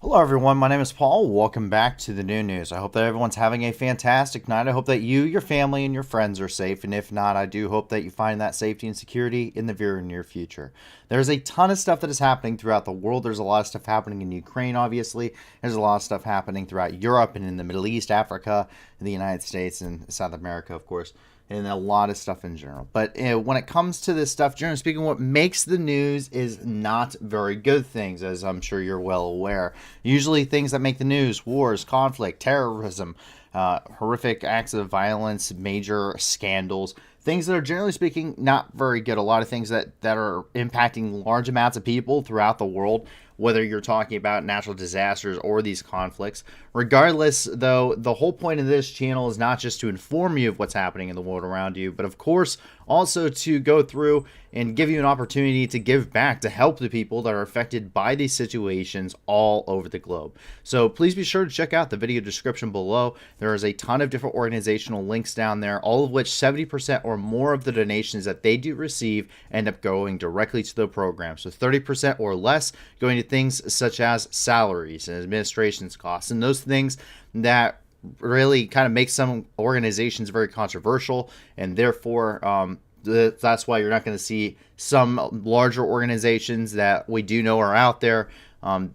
Hello everyone, my name is Paul. Welcome back to the new news. I hope that everyone's having a fantastic night. I hope that you, your family, and your friends are safe. And if not, I do hope that you find that safety and security in the very near future. There's a ton of stuff that is happening throughout the world. There's a lot of stuff happening in Ukraine, obviously. There's a lot of stuff happening throughout Europe and in the Middle East, Africa, and the United States, and South America, of course. And a lot of stuff in general. But when it comes to this stuff, generally speaking, what makes the news is not very good things, as I'm sure you're well aware. Usually things that make the news: wars, conflict, terrorism, horrific acts of violence, major scandals, things that are generally speaking not very good. A lot of things that are impacting large amounts of people throughout the world, whether you're talking about natural disasters or these conflicts. Regardless, though, the whole point of this channel is not just to inform you of what's happening in the world around you, but of course also to go through and give you an opportunity to give back, to help the people that are affected by these situations all over the globe. So please be sure to check out the video description below. There is a ton of different organizational links down there, all of which 70% or more of the donations that they do receive end up going directly to the program. So 30% or less going to things such as salaries and administration's costs, and those things that really kind of make some organizations very controversial, and therefore that's why you're not going to see some larger organizations that we do know are out there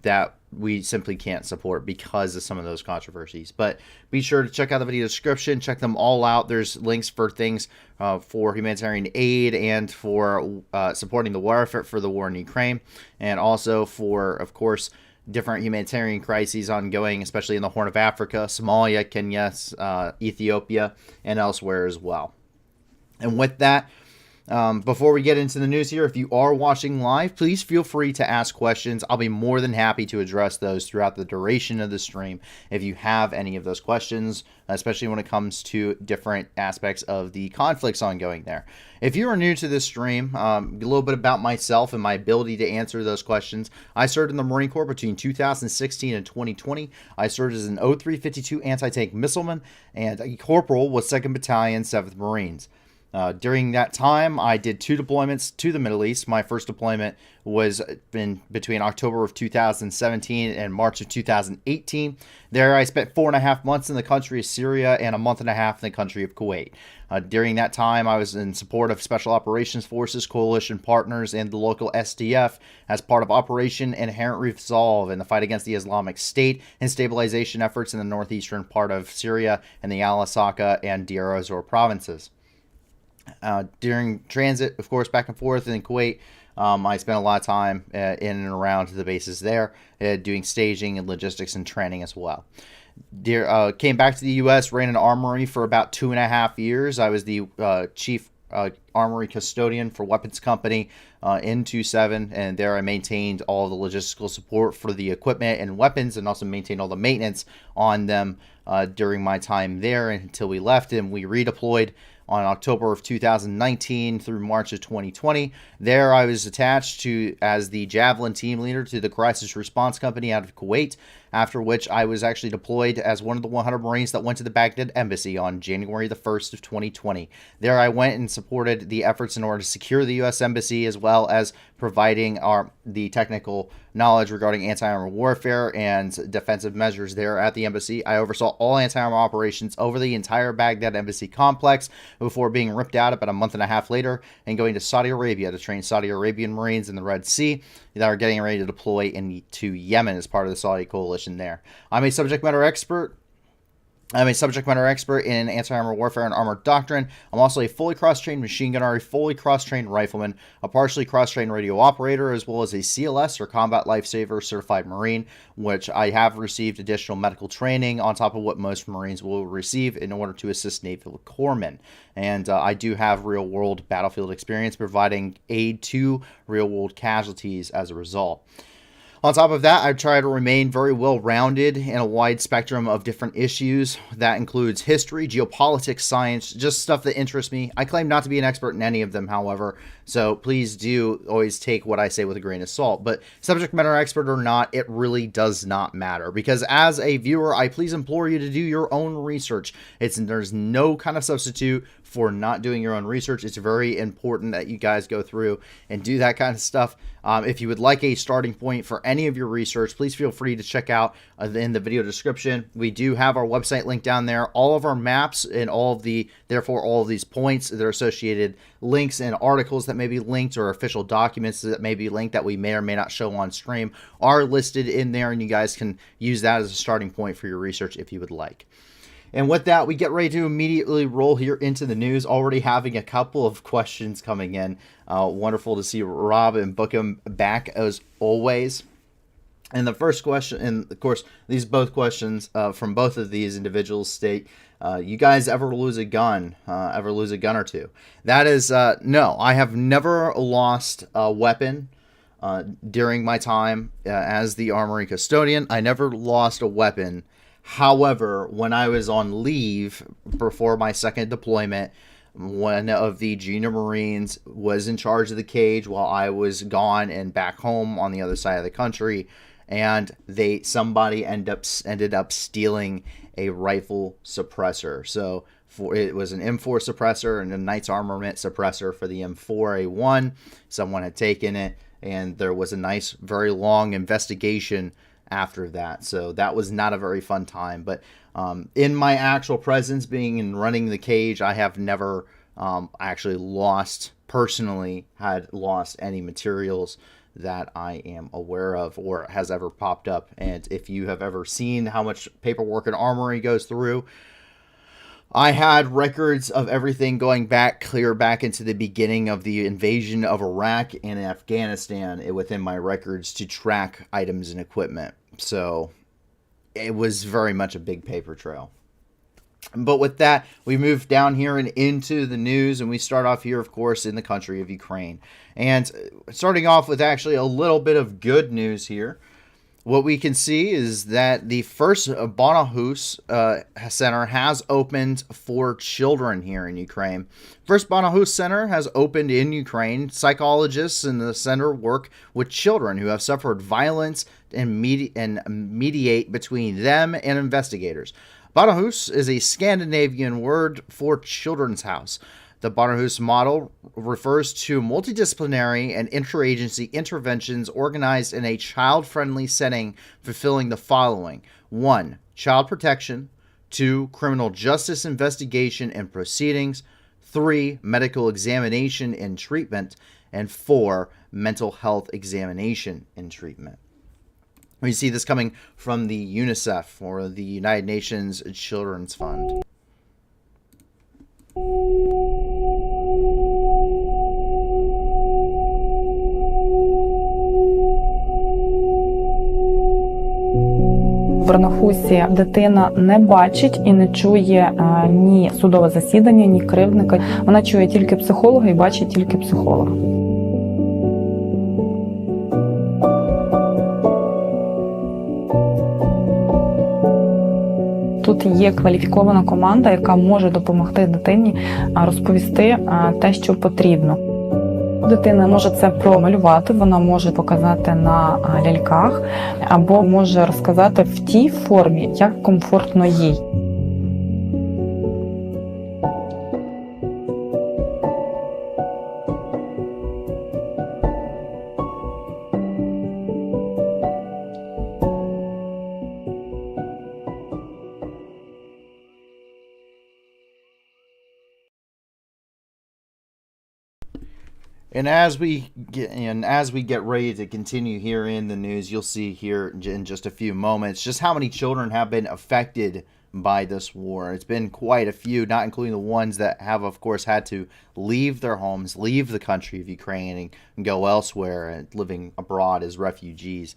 that we simply can't support because of some of those controversies. But be sure to check out the video description, check them all out. There's links for things for humanitarian aid and for supporting the war effort for the war in Ukraine, and also for, of course, different humanitarian crises ongoing, especially in the Horn of Africa, Somalia, Kenya, Ethiopia, and elsewhere as well. And with that, before we get into the news here, if you are watching live, please feel free to ask questions. I'll be more than happy to address those throughout the duration of the stream if you have any of those questions, especially when it comes to different aspects of the conflicts ongoing there. If you are new to this stream, a little bit about myself and my ability to answer those questions. I served in the Marine Corps between 2016 and 2020. I served as an O-352 anti-tank missileman and a corporal with 2nd Battalion, 7th Marines. During that time, I did 2 deployments to the Middle East. My first deployment was between October of 2017 and March of 2018. There, I spent 4.5 months in the country of Syria and a month and a half in the country of Kuwait. During that time, I was in support of Special Operations Forces, coalition partners, and the local SDF as part of Operation Inherent Resolve in the fight against the Islamic State and stabilization efforts in the northeastern part of Syria and the Al-Asaka and Deir ez-Zor provinces. During transit, of course, back and forth in Kuwait, I spent a lot of time in and around the bases there, doing staging and logistics and training as well. Came back to the U.S., ran an armory for about 2.5 years. I was the chief armory custodian for Weapons Company in 27, and there I maintained all the logistical support for the equipment and weapons, and also maintained all the maintenance on them during my time there until we left, and we redeployed on October of 2019 through March of 2020. There I was attached to as the Javelin team leader to the Crisis Response Company out of Kuwait, after which I was actually deployed as one of the 100 Marines that went to the Baghdad Embassy on January the 1st of 2020. There I went and supported the efforts in order to secure the U.S. Embassy, as well as providing the technical knowledge regarding anti-armor warfare and defensive measures there at the embassy. I oversaw all anti-armor operations over the entire Baghdad Embassy complex before being ripped out about a month and a half later and going to Saudi Arabia to train Saudi Arabian Marines in the Red Sea that are getting ready to deploy into Yemen as part of the Saudi coalition there. I'm a subject matter expert in anti-armor warfare and armored doctrine. I'm also a fully cross-trained machine gunner, a fully cross-trained rifleman, a partially cross-trained radio operator, as well as a CLS or Combat Lifesaver certified Marine, which I have received additional medical training on top of what most Marines will receive in order to assist naval corpsmen. And I do have real-world battlefield experience providing aid to real-world casualties as a result. On top of that, I try to remain very well-rounded in a wide spectrum of different issues. That includes history, geopolitics, science, just stuff that interests me. I claim not to be an expert in any of them, however, So please do always take what I say with a grain of salt. But subject matter expert or not, it really does not matter, because as a viewer, I please implore you to do your own research. There's no kind of substitute for not doing your own research. It's very important that you guys go through and do that kind of stuff. If you would like a starting point for any of your research, please feel free to check out in the video description. We do have our website link down there. All of our maps and all of these points, their associated links and articles that may be linked, or official documents that may be linked that we may or may not show on stream, are listed in there, and you guys can use that as a starting point for your research if you would like. And with that, we get ready to immediately roll here into the news, already having a couple of questions coming in. Wonderful to see Rob and Bookham back as always. And the first question, and of course, these both questions from both of these individuals state, you guys ever lose a gun? Ever lose a gun or two? That is, no, I have never lost a weapon during my time as the Armory custodian. I never lost a weapon. However, when I was on leave before my second deployment, one of the junior Marines was in charge of the cage while I was gone and back home on the other side of the country, and somebody ended up stealing a rifle suppressor. So it was an M4 suppressor and a Knight's Armament suppressor for the M4A1. Someone had taken it, and there was a nice, very long investigation after that. So that was not a very fun time. But in my actual presence, being and running the cage, I have never personally had lost any materials that I am aware of or has ever popped up. And if you have ever seen how much paperwork an armory goes through, I had records of everything going clear back into the beginning of the invasion of Iraq and Afghanistan within my records to track items and equipment. So it was very much a big paper trail. But with that, we move down here and into the news, and we start off here, of course, in the country of Ukraine. And starting off with actually a little bit of good news here. What we can see is that the first Bonahus Center has opened for children here in Ukraine. First Bonahus Center has opened in Ukraine. Psychologists in the center work with children who have suffered violence and mediate between them and investigators. Bonahus is a Scandinavian word for children's house. The Bonahus model refers to multidisciplinary and interagency interventions organized in a child-friendly setting, fulfilling the following: 1. Child protection. 2. Criminal justice investigation and proceedings. 3. Medical examination and treatment. And 4. Mental health examination and treatment. We see this coming from the UNICEF, or the United Nations Children's Fund. В Ранахусі дитина не бачить і не чує ні судове засідання, ні кривдника. Вона чує тільки психолога і бачить тільки психолога. Тут є кваліфікована команда, яка може допомогти дитині розповісти те, що потрібно. Дитина може це промалювати, вона може показати на ляльках, або може розказати в тій формі, як комфортно їй. And as we get ready to continue here in the news, you'll see here in just a few moments just how many children have been affected by this war. It's been quite a few, not including the ones that have, of course, had to leave their homes, leave the country of Ukraine, and go elsewhere and living abroad as refugees.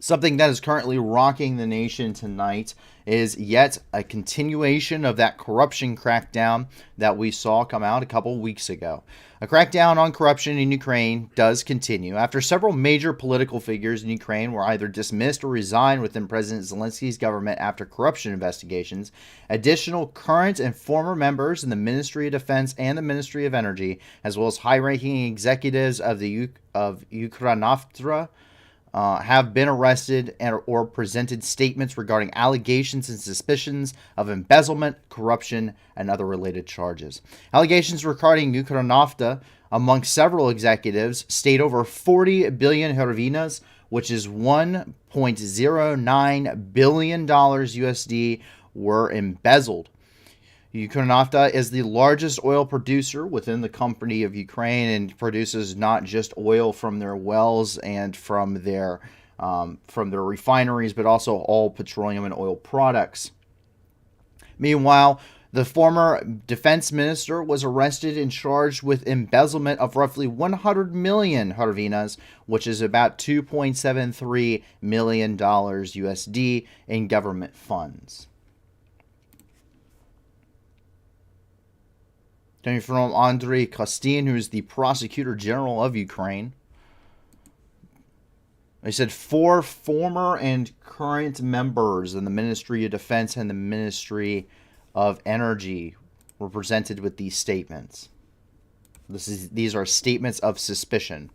Something that is currently rocking the nation tonight is yet a continuation of that corruption crackdown that we saw come out a couple weeks ago. A crackdown on corruption in Ukraine does continue after several major political figures in Ukraine were either dismissed or resigned within President Zelensky's government after corruption investigations. Additional current and former members in the Ministry of Defense and the Ministry of Energy, as well as high-ranking executives of KRAMATORSK, have been arrested or presented statements regarding allegations and suspicions of embezzlement, corruption, and other related charges. Allegations regarding KRAMATORSK among several executives state over 40 billion hryvnias, which is $1.09 billion USD, were embezzled. KRAMATORSK is the largest oil producer within the company of Ukraine and produces not just oil from their wells and from their refineries, but also all petroleum and oil products. Meanwhile, the former defense minister was arrested and charged with embezzlement of roughly 100 million hryvnias, which is about $2.73 million USD in government funds. Coming from Andrei Kostin, who is the Prosecutor General of Ukraine. They said 4 former and current members in the Ministry of Defense and the Ministry of Energy were presented with these statements. These are statements of suspicion.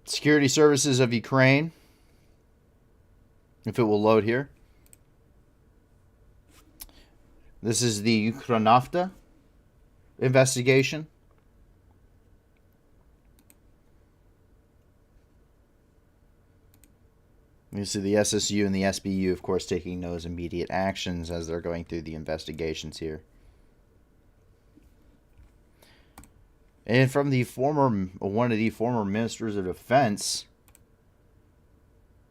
Security Services of Ukraine. If it will load here. This is the KRAMATORSK investigation. You see the SSU and the SBU, of course, taking those immediate actions as they're going through the investigations here. And from one of the former ministers of defense,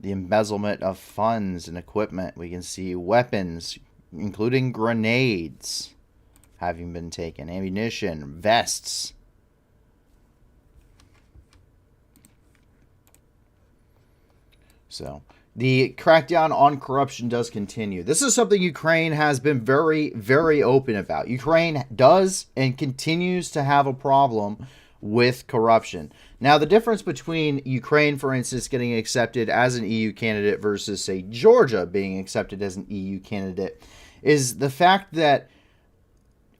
the embezzlement of funds and equipment. We can see weapons, including grenades, having been taken, ammunition, vests. So, the crackdown on corruption does continue. This is something Ukraine has been very, very open about. Ukraine does and continues to have a problem with corruption. Now, the difference between Ukraine, for instance, getting accepted as an EU candidate versus, say, Georgia being accepted as an EU candidate is the fact that,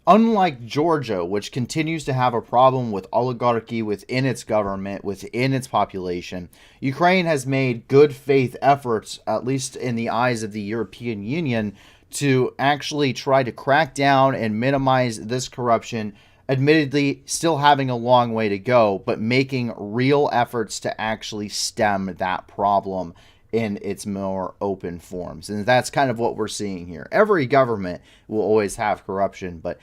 unlike Georgia, which continues to have a problem with oligarchy within its government, within its population, Ukraine has made good faith efforts, at least in the eyes of the European Union, to actually try to crack down and minimize this corruption. Admittedly, still having a long way to go, but making real efforts to actually stem that problem in its more open forms. And that's kind of what we're seeing here. Every government will always have corruption, but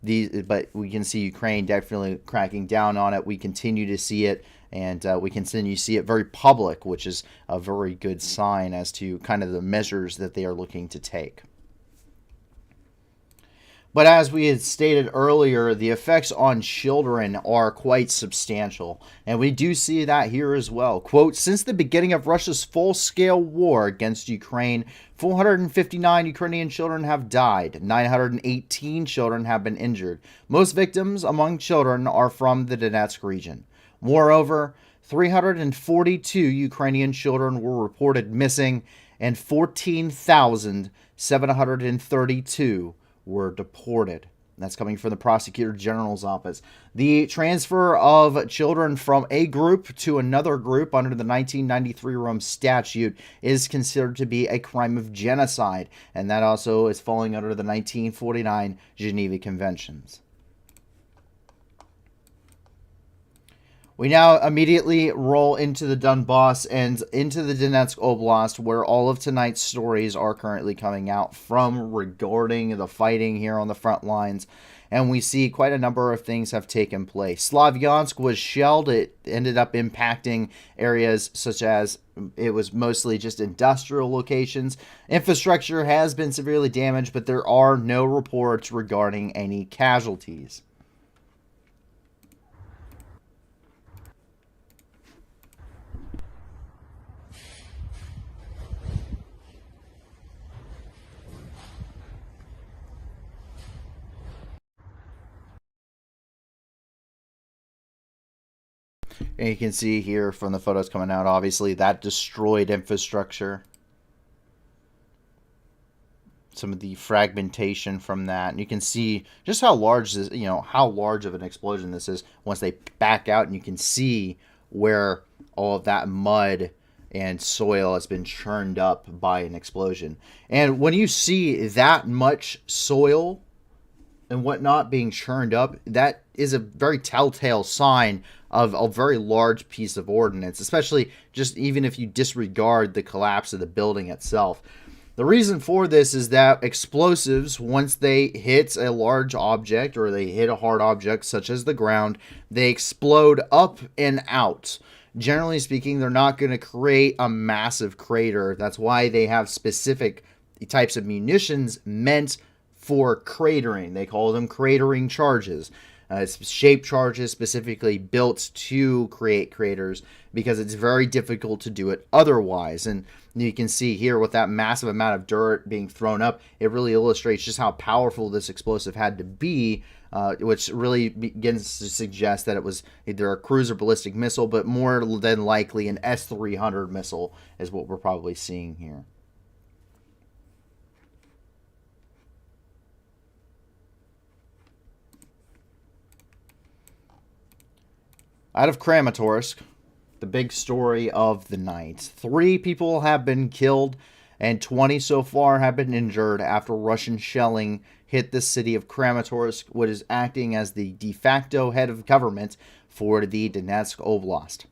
we can see Ukraine definitely cracking down on it. We continue to see it, and we continue to see it very public, which is a very good sign as to kind of the measures that they are looking to take. But as we had stated earlier, the effects on children are quite substantial. And we do see that here as well. Quote, since the beginning of Russia's full-scale war against Ukraine, 459 Ukrainian children have died. 918 children have been injured. Most victims among children are from the Donetsk region. Moreover, 342 Ukrainian children were reported missing, and 14,732 were deported. That's coming from the Prosecutor General's office. The transfer of children from a group to another group under the 1993 Rome Statute is considered to be a crime of genocide, and that also is falling under the 1949 Geneva Conventions. We now immediately roll into the Donbass and into the Donetsk Oblast, where all of tonight's stories are currently coming out from regarding the fighting here on the front lines. And we see quite a number of things have taken place. Slavyansk was shelled. It ended up impacting areas such as it was mostly just industrial locations. Infrastructure has been severely damaged, but there are no reports regarding any casualties. And you can see here from the photos coming out, obviously, that destroyed infrastructure. Some of the fragmentation from that. And you can see just how large this, how large of an explosion this is once they back out, and you can see where all of that mud and soil has been churned up by an explosion. And when you see that much soil and whatnot being churned up, that is a very telltale sign of a very large piece of ordnance, especially just even if you disregard the collapse of the building itself. The reason for this is that explosives, once they hit a large object or they hit a hard object such as the ground, they explode up and out. Generally speaking, they're not going to create a massive crater. That's why they have specific types of munitions meant for cratering. They call them cratering charges. It's shaped charges specifically built to create craters because it's very difficult to do it otherwise. And you can see here with that massive amount of dirt being thrown up, it really illustrates just how powerful this explosive had to be, which really begins to suggest that it was either a cruiser ballistic missile, but more than likely an S-300 missile is what we're probably seeing here. Out of Kramatorsk, the big story of the night. 3 people have been killed and 20 so far have been injured after Russian shelling hit the city of Kramatorsk, which is acting as the de facto head of government for the Donetsk Oblast.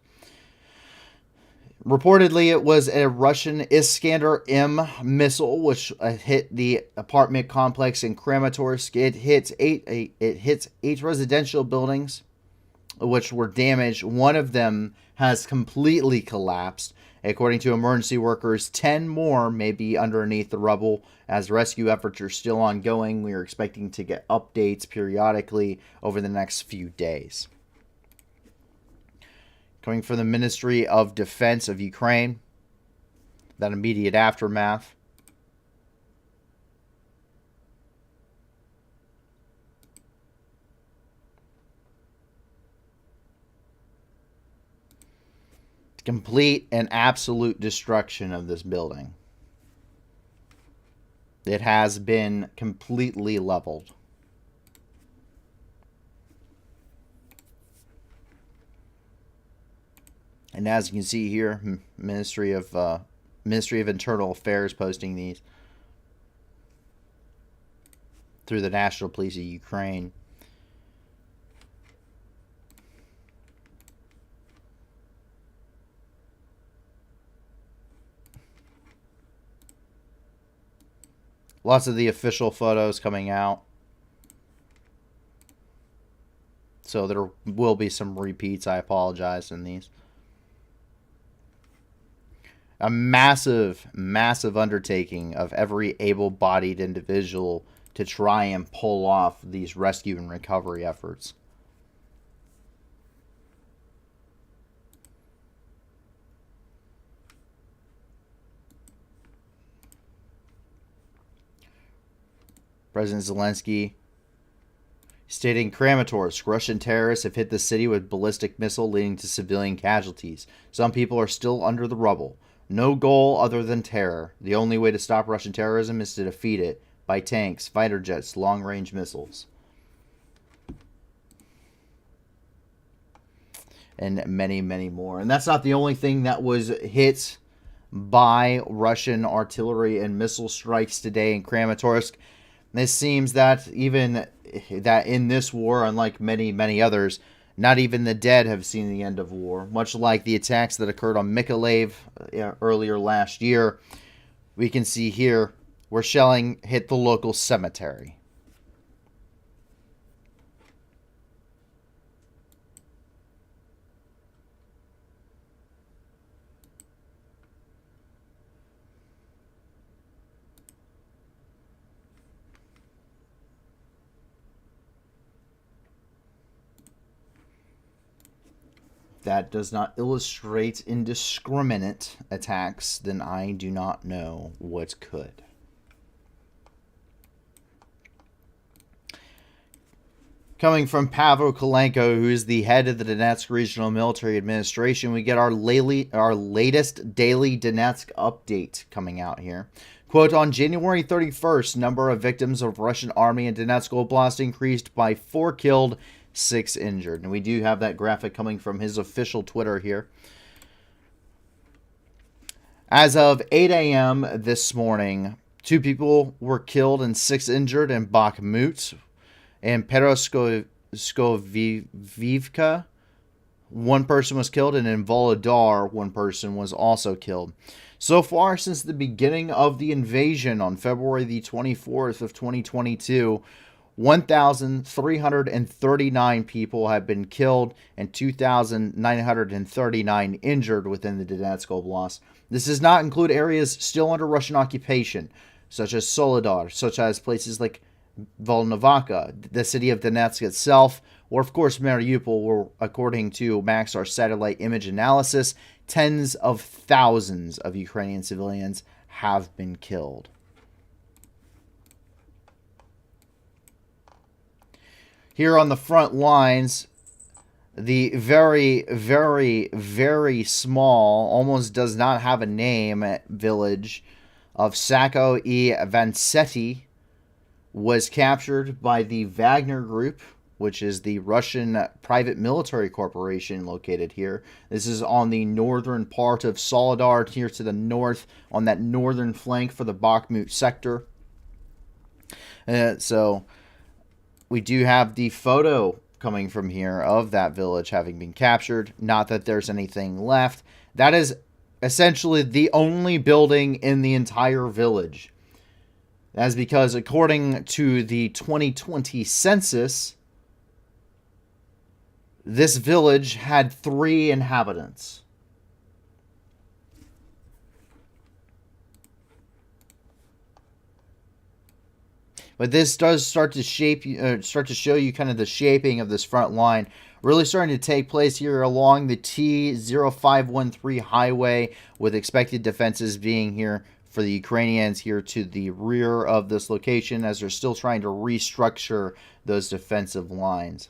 Reportedly, it was a Russian Iskander-M missile, which hit the apartment complex in Kramatorsk. It hits eight residential buildings, which were damaged. One of them has completely collapsed. According to emergency workers, 10 more may be underneath the rubble as rescue efforts are still ongoing. We are expecting to get updates periodically over the next few days. Coming from the Ministry of Defense of Ukraine, that immediate aftermath. Complete and absolute destruction of this building. It has been completely leveled. And as you can see here, Ministry of Internal Affairs posting these through the National Police of Ukraine. Lots of the official photos coming out. So there will be some repeats. I apologize in these. A massive, massive undertaking of every able-bodied individual to try and pull off these rescue and recovery efforts. President Zelensky stating Kramatorsk, Russian terrorists have hit the city with ballistic missile leading to civilian casualties. Some people are still under the rubble. No goal other than terror. The only way to stop Russian terrorism is to defeat it by tanks, fighter jets, long-range missiles. And many, many more. And that's not the only thing that was hit by Russian artillery and missile strikes today in Kramatorsk. It seems that even that in this war, unlike many, many others, not even the dead have seen the end of war. Much like the attacks that occurred on Mykolaiv earlier last year, we can see here where shelling hit the local cemetery. That does not illustrate indiscriminate attacks, then I do not know what could. Coming from Pavel Kolenko, who is the head of the Donetsk Regional Military Administration, we get our latest daily Donetsk update coming out here. Quote, on January 31st, number of victims of Russian army in Donetsk Oblast increased by 4 killed, 6 injured. And we do have that graphic coming from his official Twitter here. As of 8 a.m. this morning, 2 people were killed and 6 injured in Bakhmut. In Petroskivivka, 1 person was killed, and in Volodar, 1 person was also killed. So far, since the beginning of the invasion on February the 24th of 2022, 1,339 people have been killed and 2,939 injured within the Donetsk Oblast. This does not include areas still under Russian occupation, such as Soledar, such as places like Volnovaka, the city of Donetsk itself, or of course Mariupol, where according to Maxar satellite image analysis, tens of thousands of Ukrainian civilians have been killed. Here on the front lines, the very, very, very small, almost does not have a name, village of Sako i Vansetti was captured by the Wagner Group, which is the Russian private military corporation located here. This is on the northern part of Soledar, here to the north, on that northern flank for the Bakhmut sector. So we do have the photo coming from here of that village having been captured. Not that there's anything left. That is essentially the only building in the entire village. That's because according to the 2020 census, this village had 3 inhabitants. But this does start to show you kind of the shaping of this front line, really starting to take place here along the T0513 highway, with expected defenses being here for the Ukrainians here to the rear of this location, as they're still trying to restructure those defensive lines.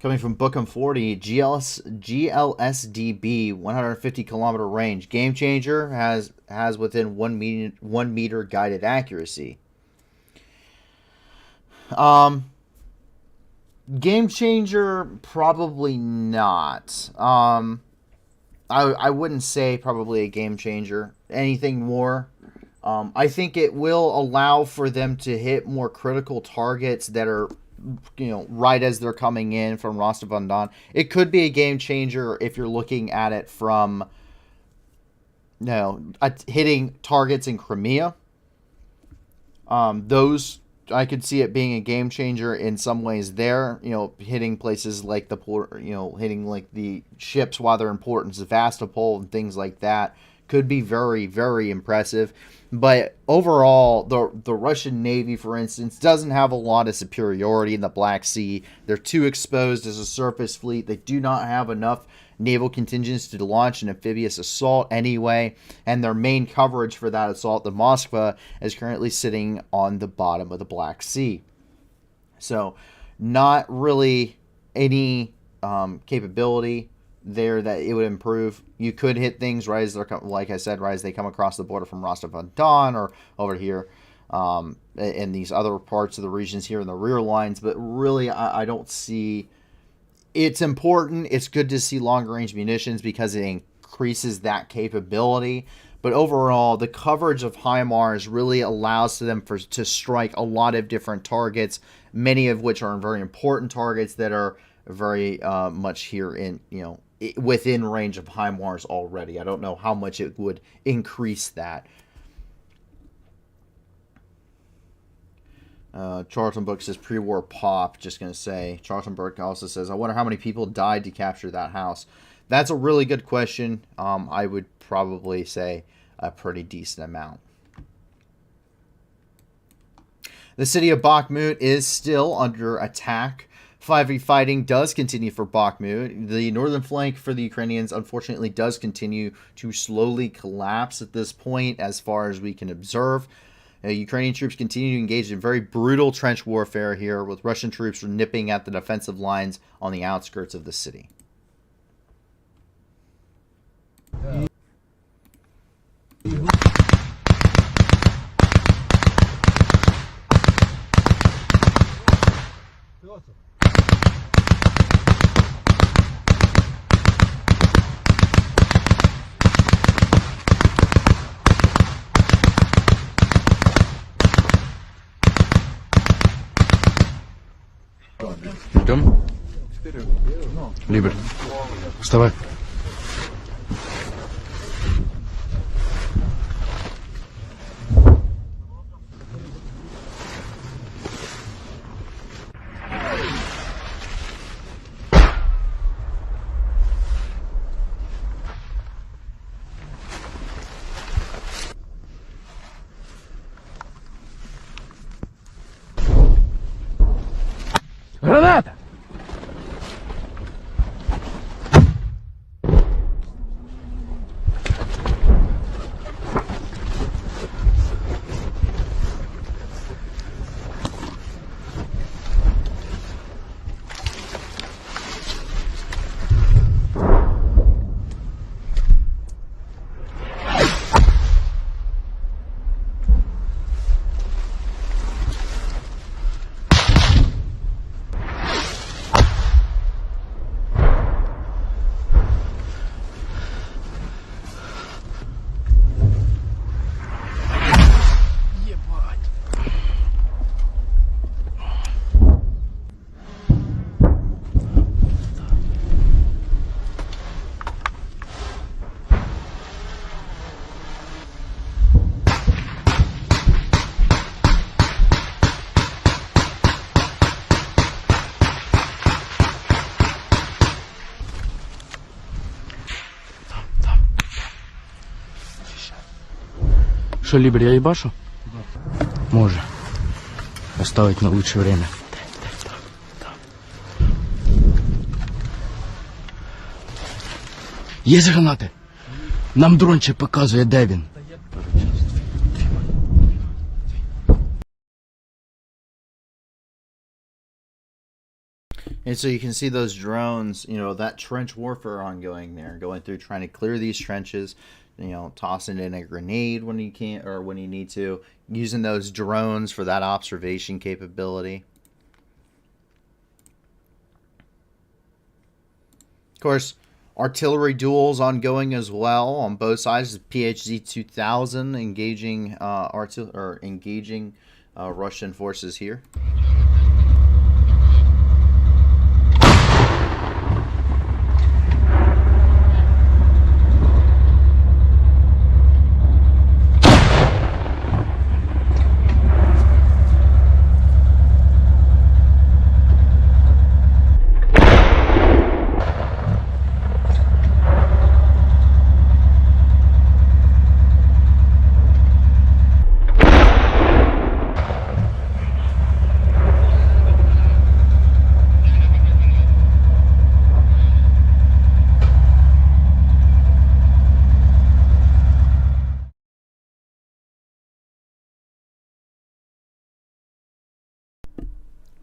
Coming from Bookham 40, GLSDB 150 kilometer range. Game Changer has within 1 meter guided accuracy. Game Changer, probably not. I wouldn't say probably a game changer. Anything more? I think it will allow for them to hit more critical targets that are, right as they're coming in from Rostov-on-Don. It could be a game changer if you're looking at it from, hitting targets in Crimea. Those, I could see it being a game changer in some ways there, hitting places like the port, hitting like the ships while they're in port in Sevastopol and things like that could be very, very impressive. But overall, the Russian Navy, for instance, doesn't have a lot of superiority in the Black Sea. They're too exposed as a surface fleet. They do not have enough naval contingents to launch an amphibious assault anyway, and their main coverage for that assault, the Moskva, is currently sitting on the bottom of the Black Sea. So not really any capability there that it would improve. You could hit things right as they're, like I said, right as they come across the border from Rostov-on-Don or over here in these other parts of the regions here in the rear lines. But really, I don't see. It's important. It's good to see longer-range munitions because it increases that capability. But overall, the coverage of HIMARS really allows them to strike a lot of different targets, many of which are very important targets that are very much here in, within range of HIMARS already. I don't know how much it would increase that. Charltonburg says pre-war pop. Just going to say, Charltonburg also says, I wonder how many people died to capture that house. That's a really good question. I would probably say a pretty decent amount. The city of Bakhmut is still under attack. 5v fighting does continue for Bakhmut. The northern flank for the Ukrainians, unfortunately, does continue to slowly collapse at this point, as far as we can observe. Ukrainian troops continue to engage in very brutal trench warfare here, with Russian troops nipping at the defensive lines on the outskirts of the city. Идем? Либер, вставай. Граната! Что, Либер, я ебашу? Да. Може. Оставить на лучшее время. Є гранати. Нам дрончик показує, де він. And so you can see those drones, that trench warfare ongoing there, going through trying to clear these trenches, tossing in a grenade when you can't, or when you need to, using those drones for that observation capability. Of course, artillery duels ongoing as well on both sides. PHZ 2000 engaging Russian forces here.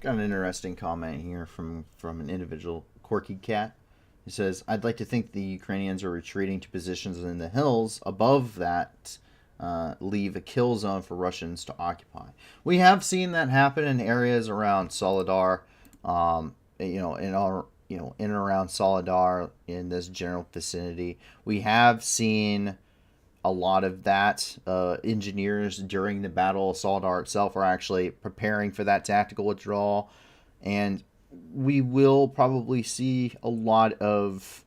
Got an interesting comment here from an individual, Quirky Cat. He says, I'd like to think the Ukrainians are retreating to positions in the hills above that leave a kill zone for Russians to occupy. We have seen that happen in areas around Soledar, in and around Soledar, in this general vicinity. We have seen a lot of that. Engineers during the Battle of Soledar itself are actually preparing for that tactical withdrawal, and we will probably see a lot of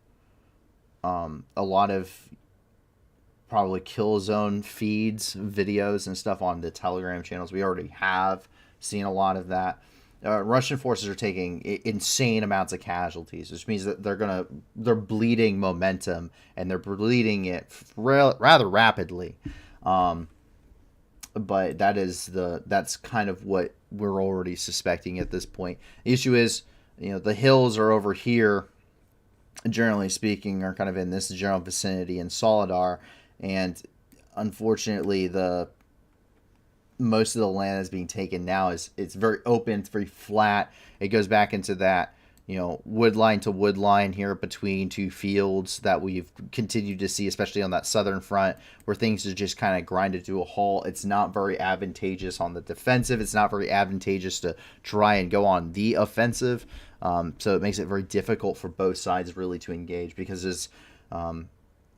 probably kill zone feeds, videos, and stuff on the Telegram channels. We already have seen a lot of that. Russian forces are taking insane amounts of casualties, which means that they're bleeding momentum, and they're bleeding it rather rapidly. But that's kind of what we're already suspecting at this point. The issue is, the hills are over here, generally speaking, are kind of in this general vicinity in Soledar, and unfortunately most of the land that's being taken now is it's very open, it's very flat. It goes back into that, wood line to wood line here between two fields that we've continued to see, especially on that southern front, where things are just kind of grinded to a halt. It's not very advantageous on the defensive. It's not very advantageous to try and go on the offensive. So it makes it very difficult for both sides really to engage, because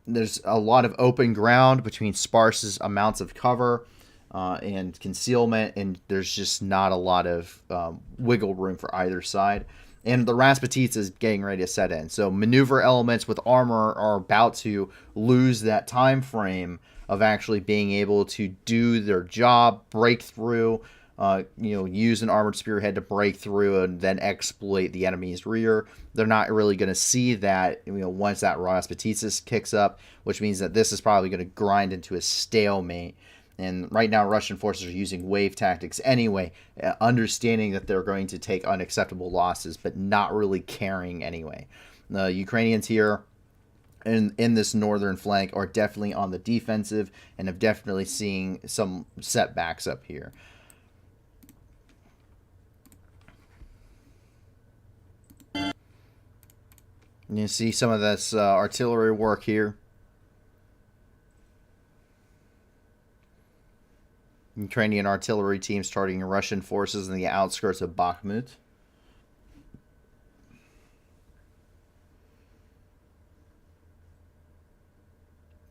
there's a lot of open ground between sparse amounts of cover and concealment, and there's just not a lot of wiggle room for either side. And the Rasputitsa is getting ready to set in. So maneuver elements with armor are about to lose that time frame of actually being able to do their job, break through, use an armored spearhead to break through and then exploit the enemy's rear. They're not really going to see that, once that Rasputitsa kicks up, which means that this is probably going to grind into a stalemate. And right now, Russian forces are using wave tactics anyway, understanding that they're going to take unacceptable losses, but not really caring anyway. The Ukrainians here in this northern flank are definitely on the defensive and have definitely seen some setbacks up here. And you see some of this artillery work here. Ukrainian artillery teams targeting Russian forces in the outskirts of Bakhmut.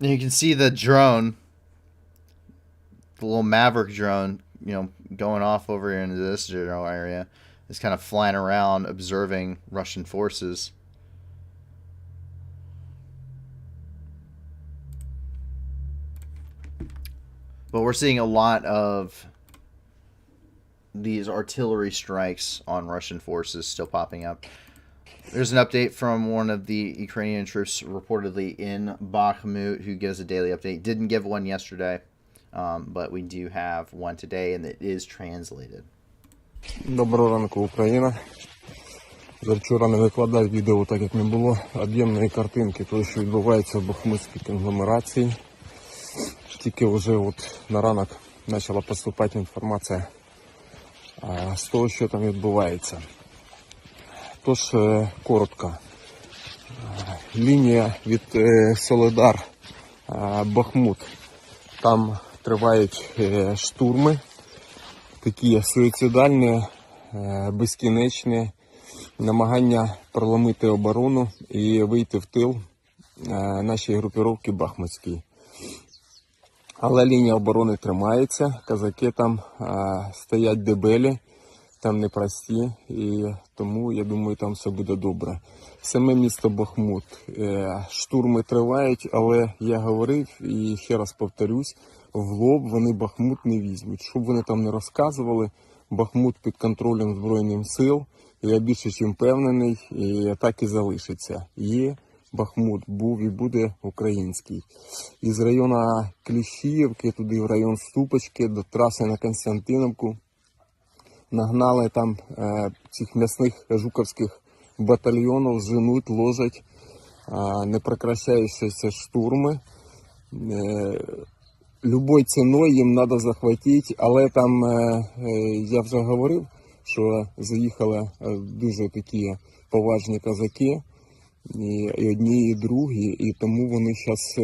And you can see the drone, the little Maverick drone, going off over here into this general area. It's kind of flying around, observing Russian forces. But we're seeing a lot of these artillery strikes on Russian forces still popping up. There's an update from one of the Ukrainian troops reportedly in Bakhmut who gives a daily update. Didn't give one yesterday, but we do have one today, and it is translated. Доброго ранку, Україна. Завчора не викладав відео, так як не було об'ємної картинки того, що відбувається в бахмутській конгломерації. Тільки вже на ранок почала поступати інформація з того, що там відбувається. Тож, коротко. Лінія від Солидар, Бахмут. Там тривають штурми, такі суїцидальні, безкінечні, намагання проломити оборону і вийти в тил нашої групіровки Бахмутській. Але лінія оборони тримається, козаки там стоять дебелі, там непрості, і тому, я думаю, там все буде добре. Саме місто Бахмут. Штурми тривають, але я говорив і ще раз повторюсь, в лоб вони Бахмут не візьмуть. Щоб вони там не розказували, Бахмут під контролем Збройних сил, і я більше чим впевнений, і так і залишиться. Є Бахмут, був і буде український. Із району Кліщіївки, туди в район Ступочки, до траси на Константиновку, нагнали там цих м'ясних жуковських батальйонів, женуть, ложать, не прекращаючися штурми. Любою ціною їм треба захватити, але там, я вже говорив, що заїхали дуже такі поважні козаки, і одні, і другі, і тому вони зараз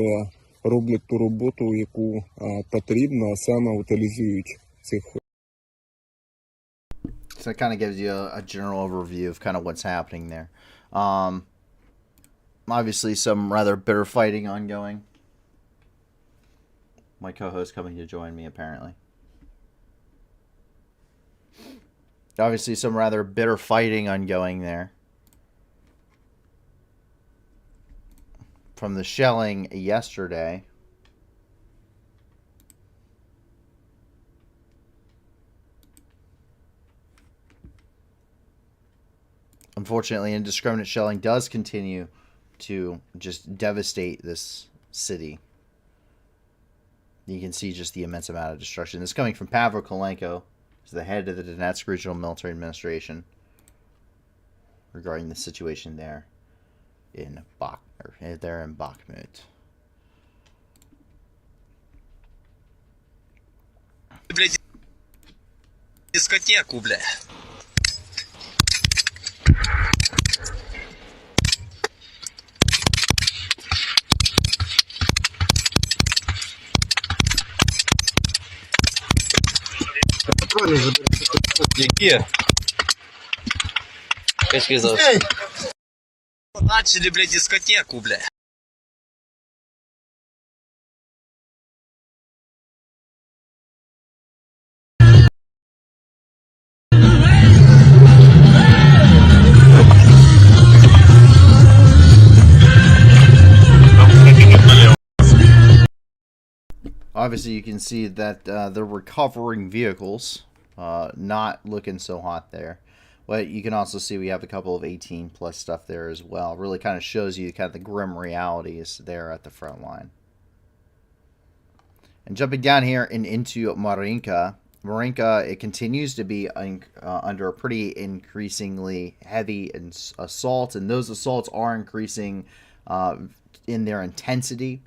роблять ту роботу, яку потрібно, а саме утилізують цих. So it kind of gives you a general overview of kind of what's happening there. Obviously some rather bitter fighting ongoing. My co-host coming to join me, apparently. Obviously some rather bitter fighting ongoing there. From the shelling yesterday. Unfortunately, indiscriminate shelling does continue to just devastate this city. You can see just the immense amount of destruction. This is coming from Pavel Kolenko, who's the head of the Donetsk Regional Military Administration, regarding the situation there in Bakhmut. Дискотеку, бля. Які? Качки завжди. Начали, бля, дискотеку, бля. Obviously, you can see that they're recovering vehicles. Not looking so hot there. But you can also see we have a couple of 18 plus stuff there as well. Really kind of shows you kind of the grim realities there at the front line. And jumping down here and into Marinka. Marinka, it continues to be under a pretty increasingly heavy assault. And those assaults are increasing in their intensity.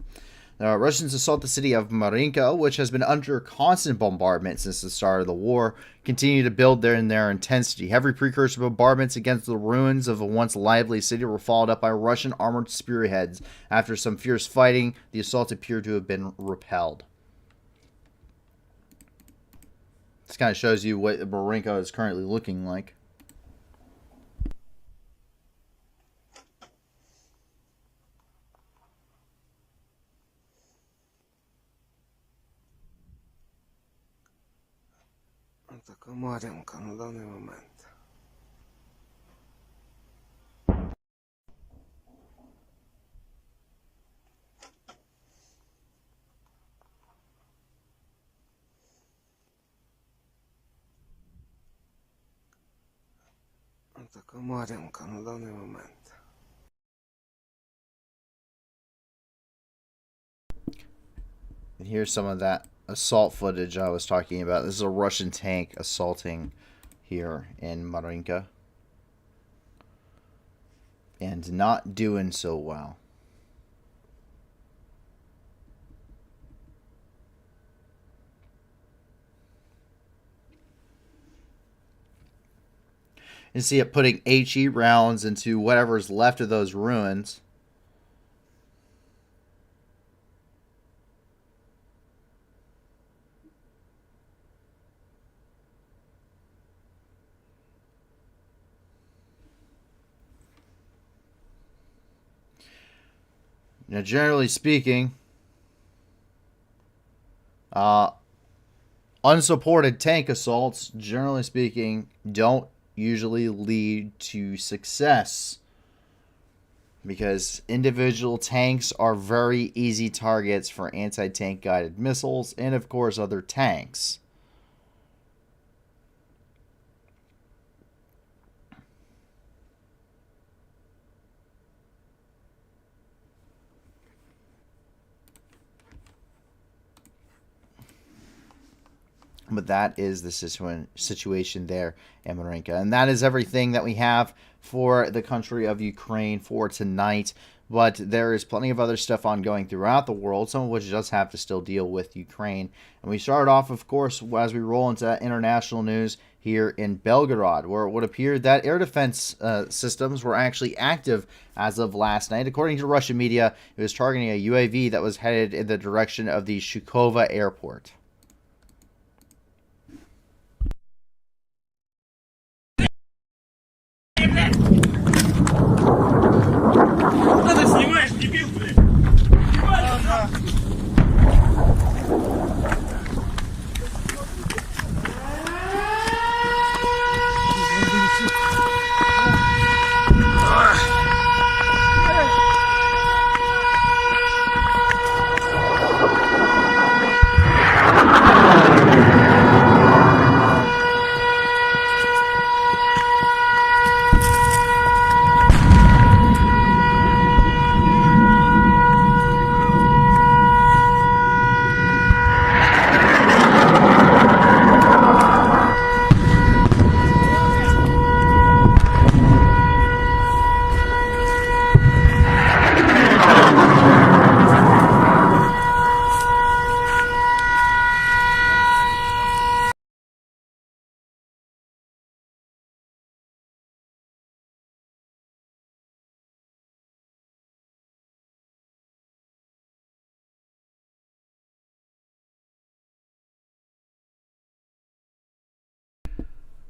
Russians assault the city of Marinka, which has been under constant bombardment since the start of the war, continue to build in their intensity. Heavy precursor bombardments against the ruins of a once lively city were followed up by Russian armored spearheads. After some fierce fighting, the assault appeared to have been repelled. This kind of shows you what Marinka is currently looking like. Така Мар'їнка на даний момент. Така Мар'їнка на даний момент. And here's some of that assault footage I was talking about. This is a Russian tank assaulting here in Marinka. And not doing so well. You see it putting HE rounds into whatever's left of those ruins. Now, generally speaking, unsupported tank assaults, generally speaking, don't usually lead to success because individual tanks are very easy targets for anti-tank guided missiles and, of course, other tanks. But that is the situation there in Marinka. And that is everything that we have for the country of Ukraine for tonight. But there is plenty of other stuff ongoing throughout the world, some of which does have to still deal with Ukraine. And we start off, of course, as we roll into international news here in Belgorod, where it would appear that air defense systems were actually active as of last night. According to Russian media, it was targeting a UAV that was headed in the direction of the Shukova airport.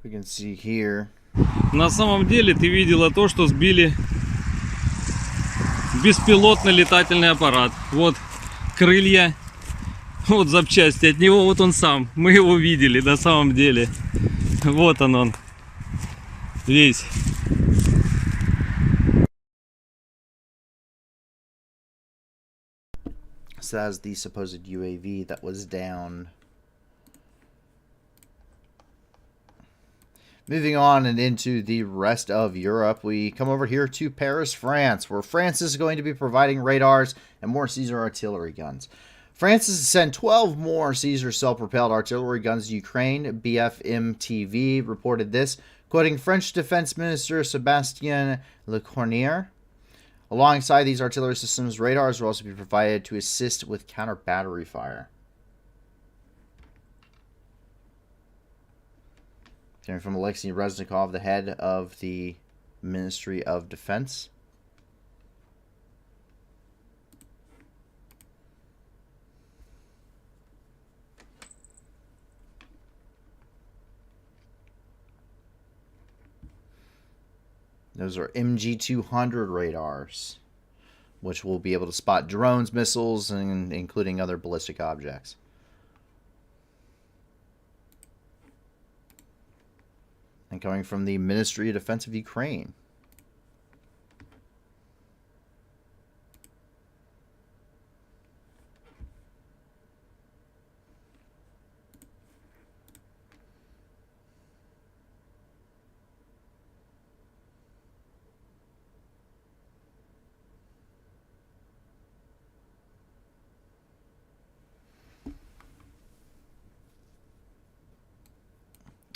We can see here. На самом деле ты видела то, что сбили беспилотный летательный аппарат. Вот крылья, вот запчасти от него, вот он сам. Мы его видели на самом деле. Вот он весь. So that's the supposed UAV that was down. Moving on and into the rest of Europe, we come over here to Paris, France, where France is going to be providing radars and more Caesar artillery guns. France has sent 12 more Caesar self-propelled artillery guns to Ukraine. BFM-TV reported this, quoting French Defense Minister Sébastien Lecornu. Alongside these artillery systems, radars will also be provided to assist with counter-battery fire. Coming from Alexei Reznikov, the head of the Ministry of Defense. Those are MG200 radars, which will be able to spot drones, missiles, and including other ballistic objects. And coming from the Ministry of Defense of Ukraine.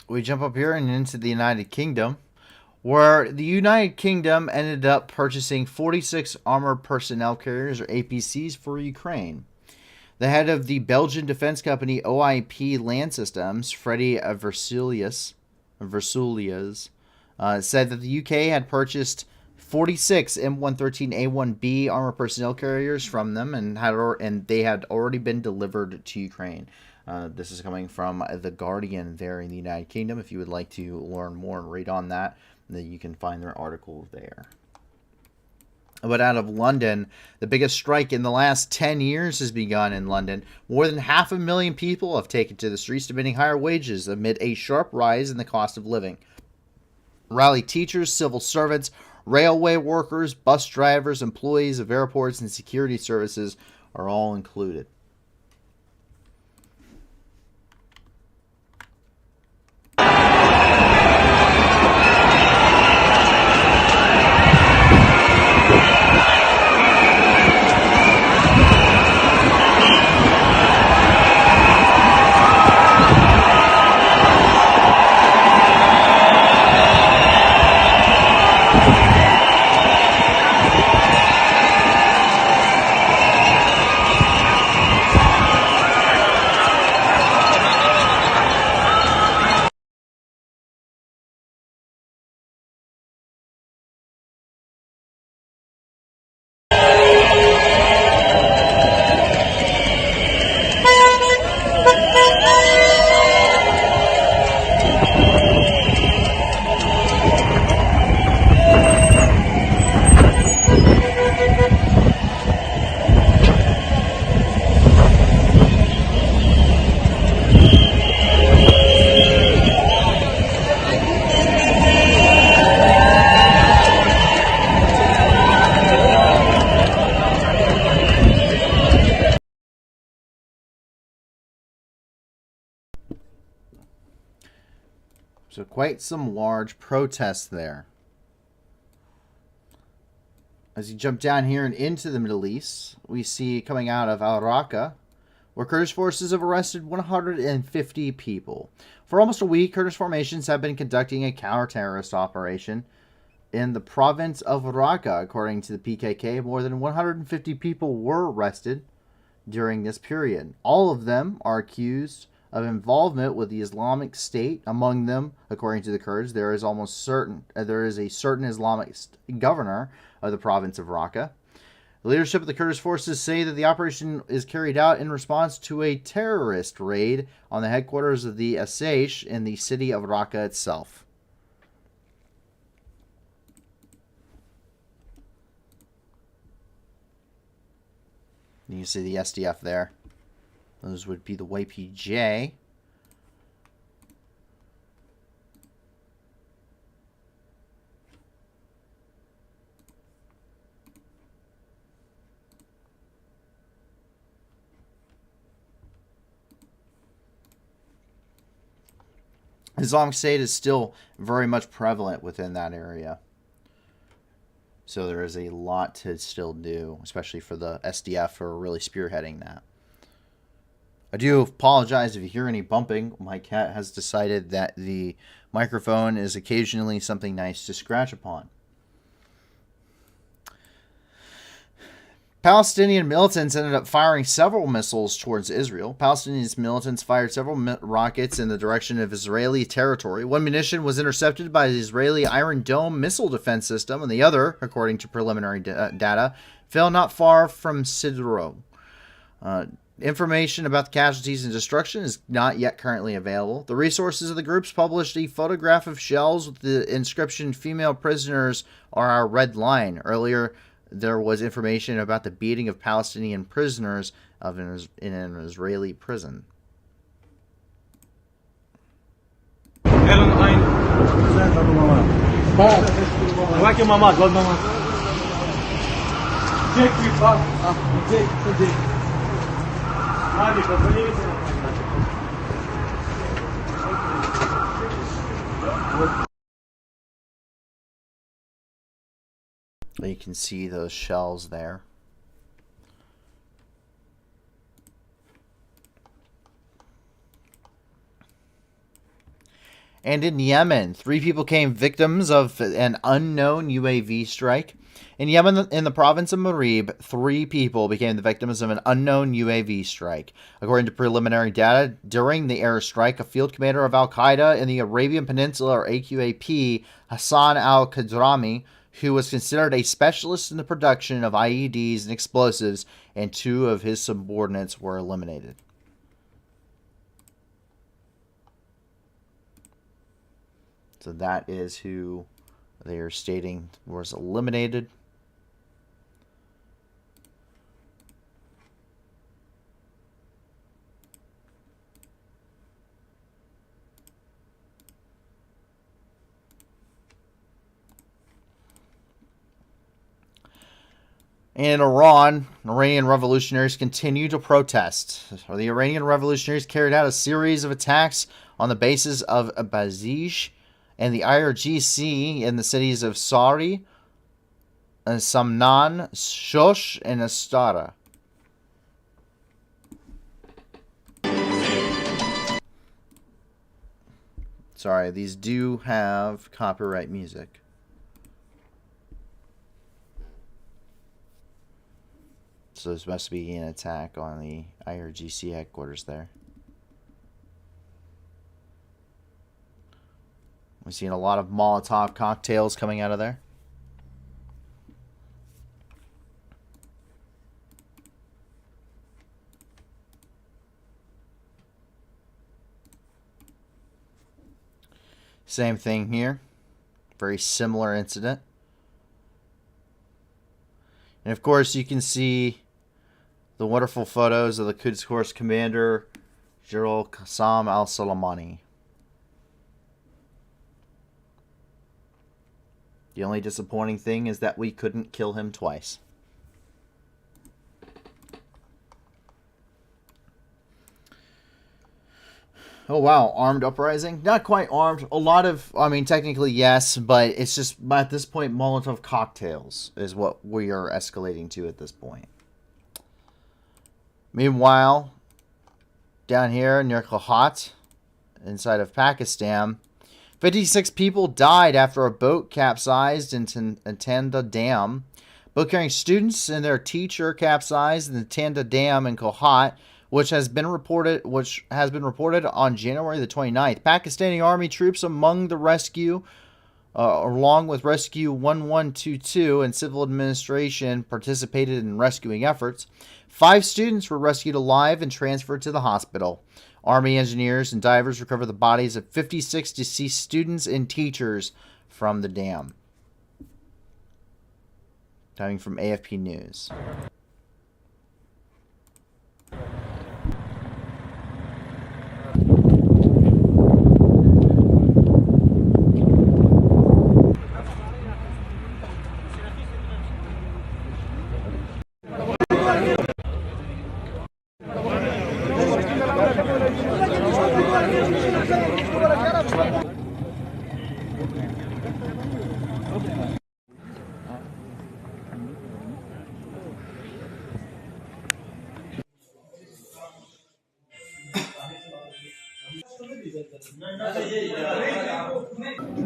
We jump up here and into the United Kingdom, where the United Kingdom ended up purchasing 46 armored personnel carriers, or APCs, for Ukraine. The head of the Belgian defense company OIP Land Systems, Freddie Versoulias, said that the UK had purchased 46 M113A1B armored personnel carriers from them, and they had already been delivered to Ukraine. This is coming from The Guardian there in the United Kingdom. If you would like to learn more and read on that, then you can find their article there. But out of London, the biggest strike in the last 10 years has begun in London. More than 500,000 people have taken to the streets demanding higher wages amid a sharp rise in the cost of living. Rally teachers, civil servants, railway workers, bus drivers, employees of airports, and security services are all included. So quite some large protests there. As you jump down here and into the Middle East, we see coming out of Al-Raqqa, where Kurdish forces have arrested 150 people. For almost a week, Kurdish formations have been conducting a counter-terrorist operation in the province of Raqqa. According to the PKK, more than 150 people were arrested during this period. All of them are accused of involvement with the Islamic State. Among them, according to the Kurds, there is a certain Islamist governor of the province of Raqqa. The leadership of the Kurdish forces say that the operation is carried out in response to a terrorist raid on the headquarters of the Asayish in the city of Raqqa itself. You see the SDF there. Those would be the YPJ. Islamic State is still very much prevalent within that area. So there is a lot to still do, especially for the SDF who are really spearheading that. I do apologize if you hear any bumping. My cat has decided that the microphone is occasionally something nice to scratch upon. Palestinian militants ended up firing several missiles towards Israel. Palestinian militants fired several rockets in the direction of Israeli territory. One munition was intercepted by the Israeli Iron Dome missile defense system, and the other, according to preliminary data, fell not far from Sidro. Information about the casualties and destruction is not yet currently available. The resources of the groups published a photograph of shells with the inscription, "Female prisoners are our red line." Earlier, there was information about the beating of Palestinian prisoners in an Israeli prison. You can see those shells there. And in Yemen, 3 people became victims of an unknown UAV strike. In Yemen, in the province of Marib, 3 people became the victims of an unknown UAV strike. According to preliminary data, during the airstrike, a field commander of Al-Qaeda in the Arabian Peninsula, or AQAP, Hassan al-Qadrami, who was considered a specialist in the production of IEDs and explosives, and 2 of his subordinates were eliminated. So that is who they are stating was eliminated. In Iran, Iranian revolutionaries continue to protest. The Iranian revolutionaries carried out a series of attacks on the bases of Bazij and the IRGC in the cities of Sari, Samnan, Shosh, and Astara. Sorry, these do have copyright music. So this must be an attack on the IRGC headquarters there. We've seen a lot of Molotov cocktails coming out of there. Same thing here. Very similar incident. And of course you can see the wonderful photos of the Quds Corps commander, General Qassam al-Soleimani. The only disappointing thing is that we couldn't kill him twice. Oh wow, armed uprising? Not quite armed. A lot of, I mean, technically yes, but it's just, at this point, Molotov cocktails is what we are escalating to at this point. Meanwhile, down here near Kohat, inside of Pakistan, 56 people died after a boat capsized in Tanda Dam. Boat carrying students and their teacher capsized in the Tanda Dam in Kohat, which has been reported on January the 29th. Pakistani army troops among the rescue along with Rescue 1122 and civil administration participated in rescuing efforts. 5 students were rescued alive and transferred to the hospital. Army engineers and divers recovered the bodies of 56 deceased students and teachers from the dam. Coming from AFP News.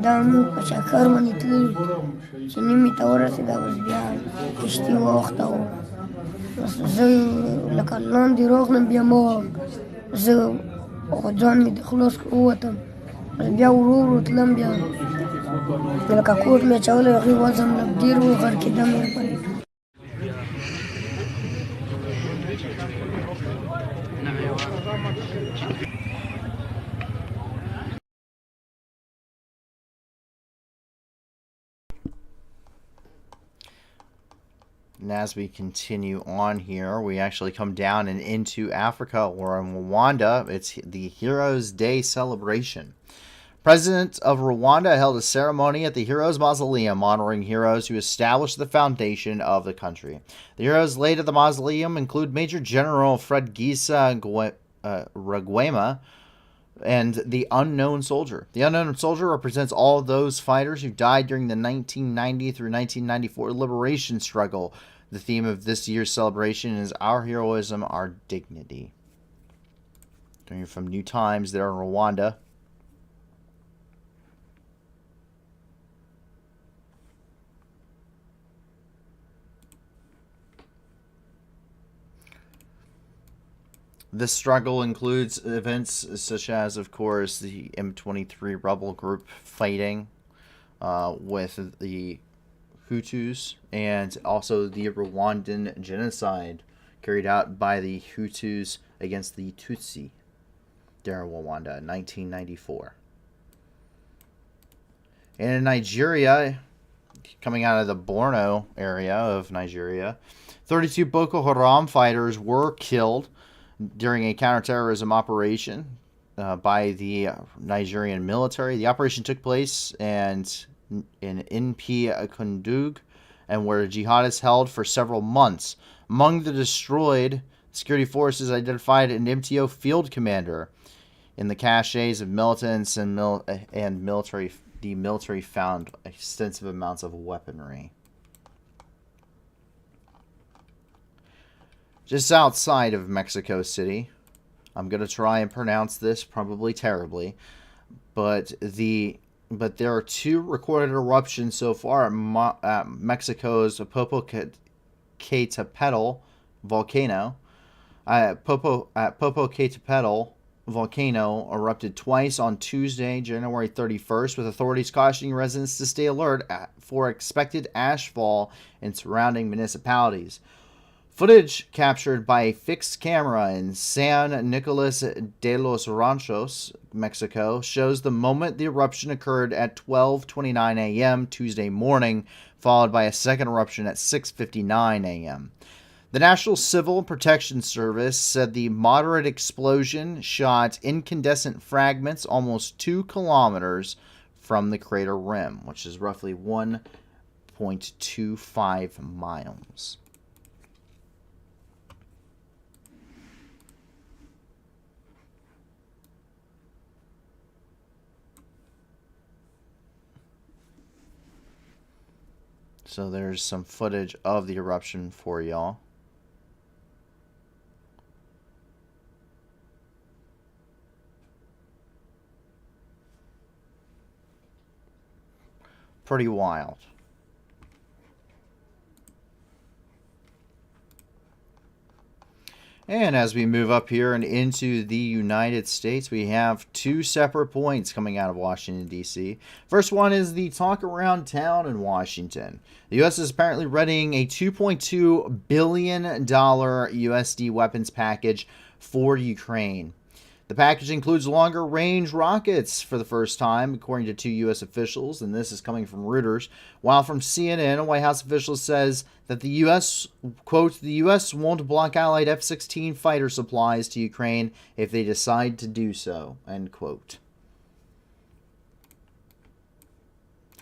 دا موږ په چکر باندې تللي چې نیمې ته ورسېده، بس بیا کشتي واوښته وه. بس زه لکه لاندې راغلم، بیا ما زه ځان مې د خلاص ووتم، بس بیا ورو ورو تلم، بیا لکه کوټ مې اچولی، هغې وزن لږ ډېر و، غرقېدم یې پرې. And as we continue on here, we actually come down and into Africa, or in Rwanda. It's the Heroes Day celebration. President of Rwanda held a ceremony at the Heroes Mausoleum honoring heroes who established the foundation of the country. The heroes laid at the mausoleum include Major General Fred Gisa Rugwema and the Unknown Soldier. The Unknown Soldier represents all of those fighters who died during the 1990 through 1994 liberation struggle. The theme of this year's celebration is Our Heroism, Our Dignity. Coming from New Times there in Rwanda. This struggle includes events such as, of course, the M23 rebel group fighting with the Hutus, and also the Rwandan genocide carried out by the Hutus against the Tutsi there in Rwanda in 1994. And in Nigeria, coming out of the Borno area of Nigeria, 32 Boko Haram fighters were killed during a counterterrorism operation by the Nigerian military. The operation took place in Np Kundug, and where jihadists held for several months. Among the destroyed, security forces identified an MTO field commander. In the caches of militants and military, the military found extensive amounts of weaponry. Just outside of Mexico City, I'm going to try and pronounce this probably terribly, but there are 2 recorded eruptions so far at Mexico's Popocatépetl volcano. Popocatépetl volcano erupted twice on Tuesday, January 31st, with authorities cautioning residents to stay alert for expected ashfall in surrounding municipalities. Footage captured by a fixed camera in San Nicolas de los Ranchos, Mexico, shows the moment the eruption occurred at 12:29 a.m. Tuesday morning, followed by a second eruption at 6:59 a.m. The National Civil Protection Service said the moderate explosion shot incandescent fragments almost 2 kilometers from the crater rim, which is roughly 1.25 miles. So there's some footage of the eruption for y'all. Pretty wild. And as we move up here and into the United States, we have two separate points coming out of Washington, D.C. First one is the talk around town in Washington. The U.S. is apparently readying a $2.2 billion USD weapons package for Ukraine. The package includes longer-range rockets for the first time, according to two U.S. officials, and this is coming from Reuters. While from CNN, a White House official says that the U.S., quote, the U.S. won't block allied F-16 fighter supplies to Ukraine if they decide to do so, end quote.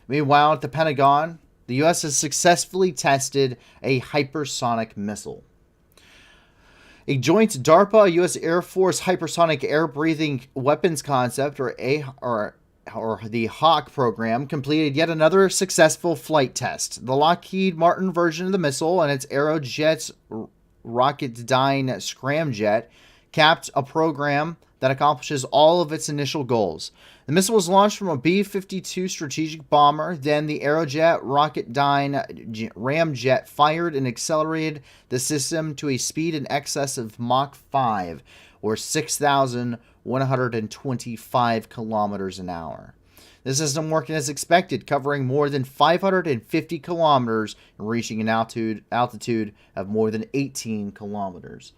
Meanwhile, at the Pentagon, the U.S. has successfully tested a hypersonic missile. A joint DARPA U.S. Air Force hypersonic air-breathing weapons concept, or the HAWK program, completed yet another successful flight test. The Lockheed Martin version of the missile and its Aerojet Rocketdyne scramjet capped a program that accomplishes all of its initial goals. The missile was launched from a B-52 strategic bomber. Then the Aerojet Rocketdyne ramjet fired and accelerated the system to a speed in excess of Mach 5, or 6,125 kilometers an hour. The system worked as expected, covering more than 550 kilometers and reaching an altitude of more than 18 kilometers.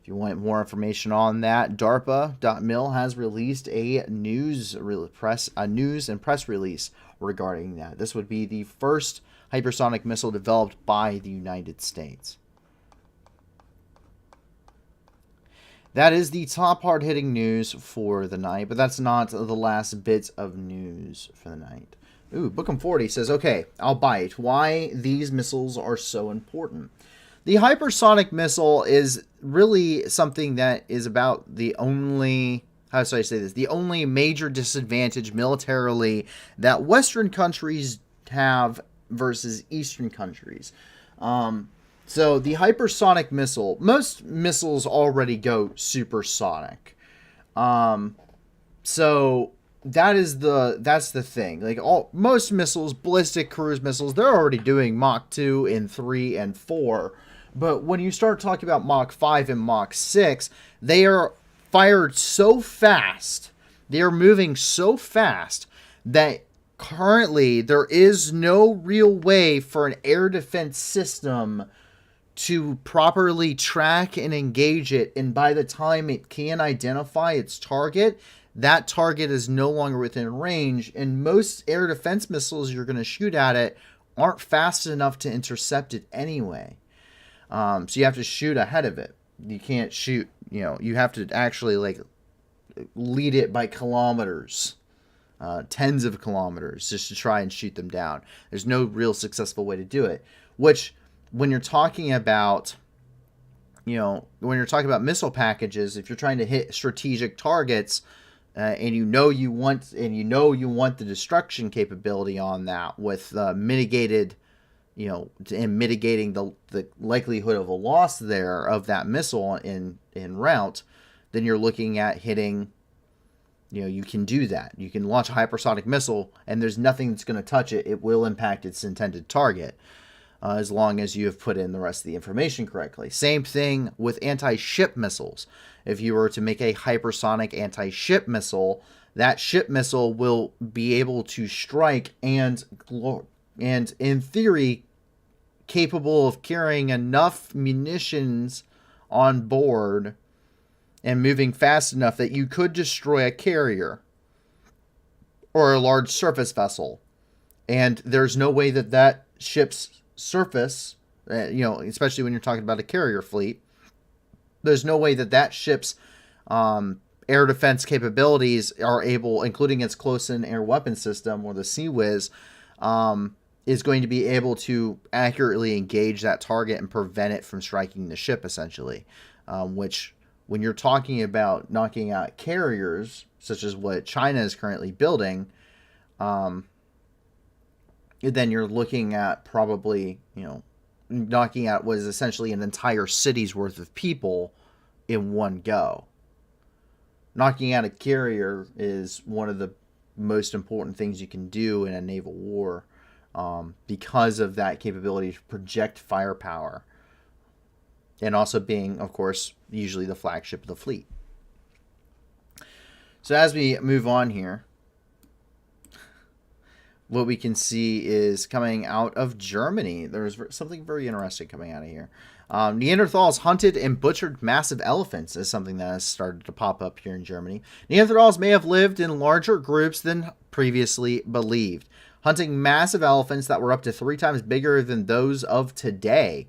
If you want more information on that, DARPA.mil has released a news and press release regarding that. This would be the first hypersonic missile developed by the United States. That is the top hard-hitting news for the night, but that's not the last bit of news for the night. Ooh, Bookham 40 says, okay, I'll bite. Why these missiles are so important. The hypersonic missile is really something that is about the only, how should I say this, the only major disadvantage militarily that Western countries have versus Eastern countries. So the hypersonic missile, most missiles already go supersonic. So that's the thing. Like most missiles, ballistic cruise missiles, they're already doing Mach 2 and 3 and 4. But when you start talking about Mach 5 and Mach 6, they are fired so fast, they are moving so fast that currently there is no real way for an air defense system to properly track and engage it. And by the time it can identify its target, that target is no longer within range. And most air defense missiles you're going to shoot at it aren't fast enough to intercept it anyway. So you have to shoot ahead of it. You can't shoot, you have to actually lead it by kilometers, tens of kilometers, just to try and shoot them down. There's no real successful way to do it, which when you're talking about, missile packages, if you're trying to hit strategic targets, and you want the destruction capability on that with mitigating the likelihood of a loss there of that missile in route, then you're looking at hitting, you can do that. You can launch a hypersonic missile and there's nothing that's going to touch it. It will impact its intended target as long as you have put in the rest of the information correctly. Same thing with anti-ship missiles. If you were to make a hypersonic anti-ship missile, that ship missile will be able to strike and in theory capable of carrying enough munitions on board and moving fast enough that you could destroy a carrier or a large surface vessel. And there's no way that ship's surface, especially when you're talking about a carrier fleet, there's no way that ship's air defense capabilities are able, including its close-in air weapon system or the CWIS, is going to be able to accurately engage that target and prevent it from striking the ship, essentially. Which, when you're talking about knocking out carriers, such as what China is currently building, then you're looking at probably, knocking out what is essentially an entire city's worth of people in one go. Knocking out a carrier is one of the most important things you can do in a naval war, because of that capability to project firepower. and also being, of course, usually the flagship of the fleet. So as we move on here, what we can see is coming out of Germany. There's something very interesting coming out of here. Neanderthals hunted and butchered massive elephants is something that has started to pop up here in Germany. Neanderthals may have lived in larger groups than previously believed, hunting massive elephants that were up to 3 times bigger than those of today.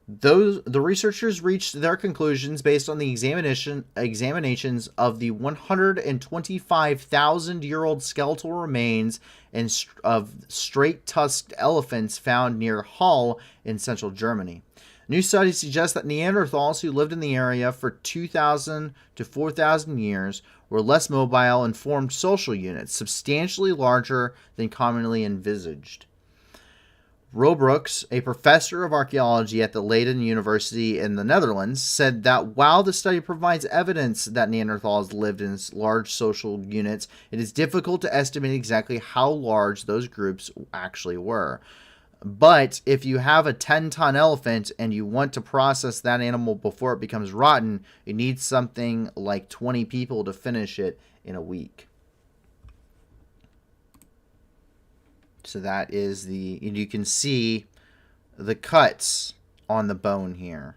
The researchers reached their conclusions based on the examinations of the 125,000-year-old skeletal remains of straight-tusked elephants found near Halle in central Germany. New studies suggest that Neanderthals who lived in the area for 2,000 to 4,000 years were less mobile and formed social units, substantially larger than commonly envisaged. Robrooks, a professor of archaeology at the Leiden University in the Netherlands, said that while the study provides evidence that Neanderthals lived in large social units, it is difficult to estimate exactly how large those groups actually were. But if you have a 10-ton elephant and you want to process that animal before it becomes rotten, you need something like 20 people to finish it in a week. So that is and you can see the cuts on the bone here.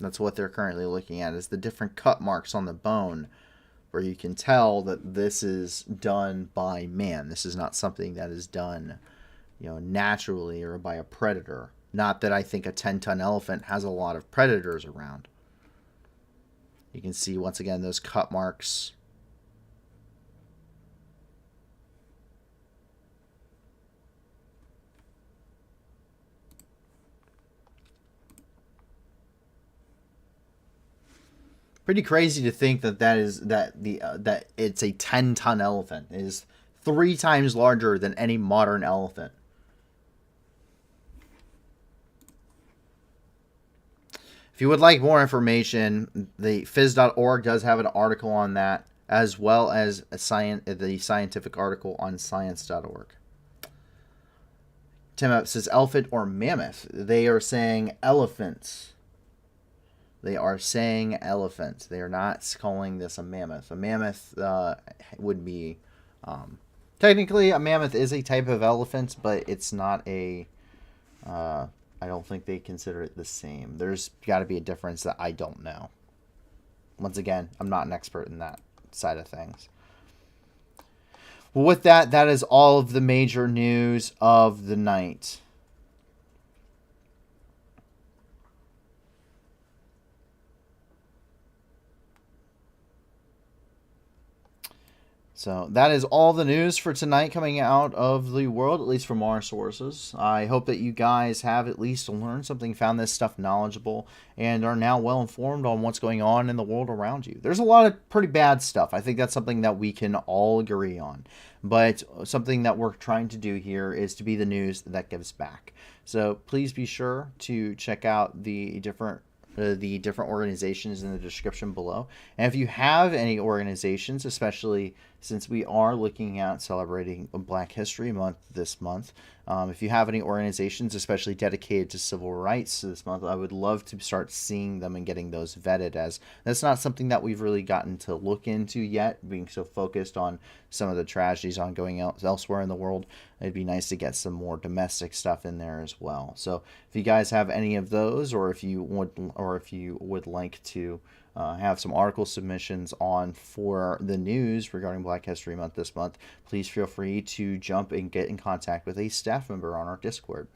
That's what they're currently looking at, is the different cut marks on the bone, where you can tell that this is done by man. This is not something that is done, naturally or by a predator. Not that I think a 10-ton elephant has a lot of predators around. You can see, once again, those cut marks. Pretty crazy to think that that it's a 10-ton elephant. It is 3 times larger than any modern elephant. If you would like more information, the phys.org does have an article on that, as well as the scientific article on science.org. Tim Up says elephant or mammoth. They are saying elephants. They are saying elephant. They are not calling this a mammoth. A mammoth would be... technically, a mammoth is a type of elephant, but it's not a... I don't think they consider it the same. There's got to be a difference that I don't know. Once again, I'm not an expert in that side of things. Well, with that, that is all of the major news of the night. So that is all the news for tonight coming out of the world, at least from our sources. I hope that you guys have at least learned something, found this stuff knowledgeable, and are now well informed on what's going on in the world around you. There's a lot of pretty bad stuff. I think that's something that we can all agree on. But something that we're trying to do here is to be the news that gives back. So please be sure to check out the different organizations in the description below. And if you have any organizations, especially since we are looking at celebrating Black History Month this month, if you have any organizations, especially dedicated to civil rights this month, I would love to start seeing them and getting those vetted, as that's not something that we've really gotten to look into yet, being so focused on some of the tragedies ongoing elsewhere in the world. It'd be nice to get some more domestic stuff in there as well. So if you guys have any of those, or if you would like to have some article submissions on for the news regarding Black History Month this month, please feel free to jump and get in contact with a staff member on our Discord.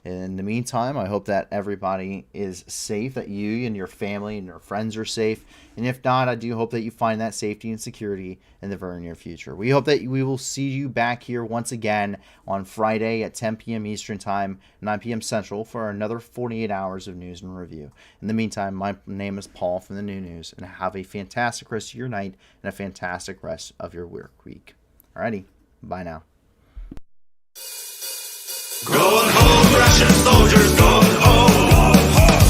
In the meantime, I hope that everybody is safe, that you and your family and your friends are safe. And if not, I do hope that you find that safety and security in the very near future. We hope that we will see you back here once again on Friday at 10 p.m. Eastern Time, 9 p.m. Central, for another 48 hours of news and review. In the meantime, my name is Paul from the New News, and have a fantastic rest of your night and a fantastic rest of your work week. Alrighty, bye now. Going home, Russian soldiers, going home.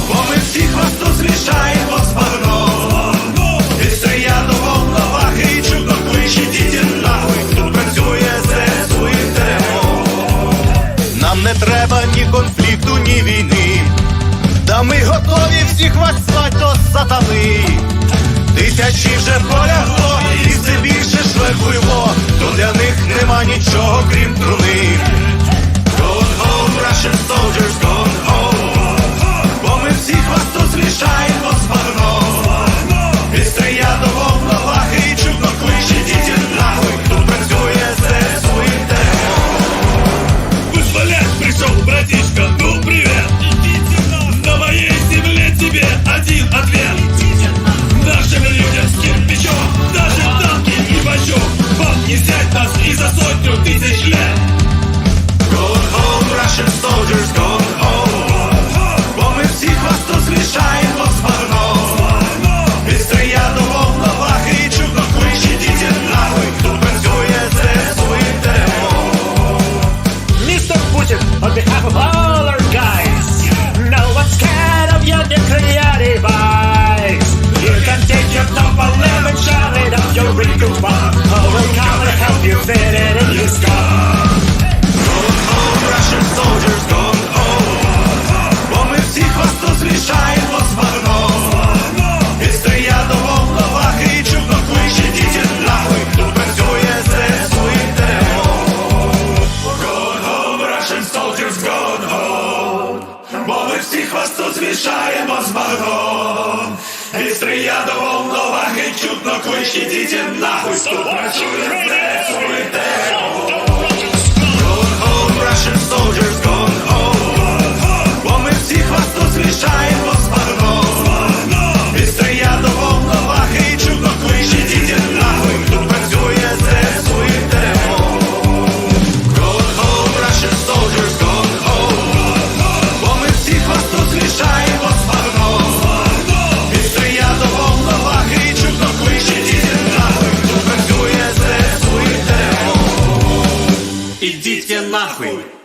Бо ми всіх вас зустрічаємо з багном. І стоять до повноваги, чудно кличе, діти нахуй. Хто працює, ЗСУ і ТРО. тисячі вже полягло, і все більше шлепливо, то для них нема нічого, крім труни. Gone home, Russian soldiers, gone home. Бо ми всіх вас тут змішаємо з багном. Від стрия до волновахи і чудно кличе діти нахуй. Тут працює ЗСУ і ТМО. Вызволять пришел, братишка, ну привет. На моей земле тебе один ответ. Нашим людям с кирпичом, даже танки и бачок, вам не взять нас и за 100 тысяч лет. Gone home, Russian soldiers, gone home. Бо ми всіх вас тут змішаємо з багном. Від стрия до волновахи і чудно кличе діти нахуй. Тут працює ЗСУ і ТМО. Mr. Putin, on behalf of all our guys, no one's scared of your nuclear device. You can take your number 11, shove it up your wrinkle bomb. Oh, we'll come and help you fit it in your skull. Gone home, Russian soldiers, gone home. Бо ми всіх вас тут змішаємо з багном. Від стрия до волновахи і чудно кличе діти нахуй. Тут працює ЗСУ і ТМО. Gone home, Russian soldiers, gone home. Бо ми всіх вас тут змішаємо з багном. Від стрия до волновахи і чудно кличе діти нахуй. Тут працює ЗСУ і ТМО. Gone home, Russian soldiers, gone home. Бо ми всіх вас тут змішаємо з багном. Від стрия до волновахи і чудно кличе діти нахуй. Тут працює ЗСУ і ТМО. Gone home, Russian soldiers, gone home. Бо ми всіх вас тут змішаємо з багном. Від стрия до волновахи і чудно кличе діти нахуй. Тут працює ЗСУ і ТМО. Идите нахуй!